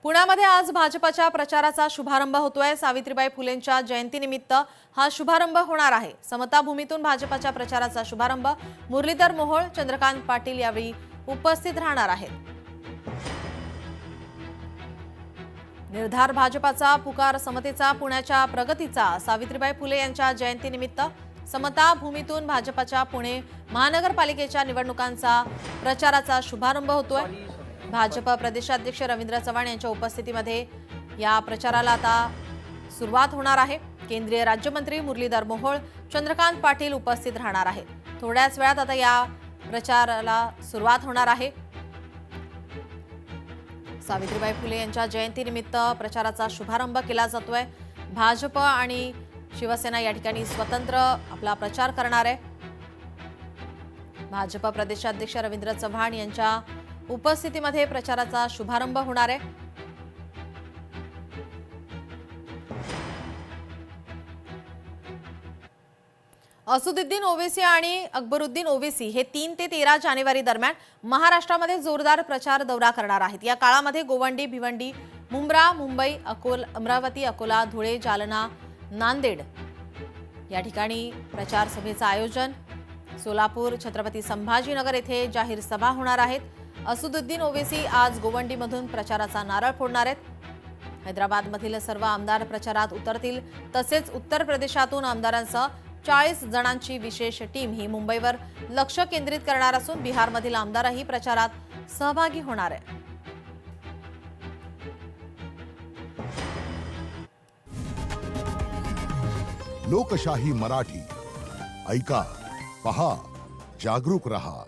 पुण्यामध्ये आज भाजपच्या प्रचाराचा शुभारंभ होतोय। सावित्रीबाई फुलेंच्या जयंतीनिमित्त हा शुभारंभ होणार आहे। समता भूमीतून भाजपच्या प्रचाराचा शुभारंभ मुरलीधर मोहोळ, चंद्रकांत पाटील यावेळी उपस्थित राहणार आहेत। निर्धार भाजपचा पुकार समतेचा पुण्याच्या प्रगतीचा। सावित्रीबाई फुले यांच्या जयंतीनिमित्त समता भूमीतून भाजपच्या पुणे महानगरपालिकेच्या निवडणुकांचा प्रचाराचा शुभारंभ होतोय। भाजप प्रदेशाध्यक्ष रवींद्र चव्हाण यांच्या उपस्थितीमध्ये या प्रचाराला आता सुरुवात होणार आहे। केंद्रीय राज्यमंत्री मुरलीधर मोहोळ, चंद्रकांत पाटील उपस्थित राहणार आहेत। थोड्याच वेळात आता या प्रचाराला सुरुवात होणार आहे। सावित्रीबाई फुले यांच्या जयंतीनिमित्त प्रचाराचा शुभारंभ केला जातोय। भाजप आणि शिवसेना या ठिकाणी स्वतंत्र आपला प्रचार करणार आहे। भाजप प्रदेशाध्यक्ष रवींद्र चव्हाण यांच्या उपस्थितीमध्ये प्रचाराचा शुभारंभ होणार आहे। असुद्दीन ओवैसी आणि अकबरुद्दीन ओवैसी हे 3 ते 13 जानेवारी दरम्यान महाराष्ट्रामध्ये जोरदार प्रचार दौरा करणार आहेत। या काळामध्ये गोवंडी, भिवंडी, मुंब्रा, मुंबई, अमरावती, अकोला, धुळे, जालना, नांदेड या ठिकाणी प्रचार सभेचं आयोजन। सोलापूर, छत्रपती संभाजीनगर येथे जाहीर सभा होणार आहेत। असुद्दीन ओवैसी आज गोवंडीमधून प्रचाराचा नारळ फोडणार आहेत। हैदराबादमधील सर्व आमदार प्रचारात उतरतील। तसेच उत्तर प्रदेशातून आमदारांसह 40 जणांची विशेष टीम ही मुंबईवर लक्ष केंद्रित करणार असून बिहारमधील आमदारही प्रचारात सहभागी होणार आहे। लोकशाही मराठी ऐका, पहा, जागरूक रहा।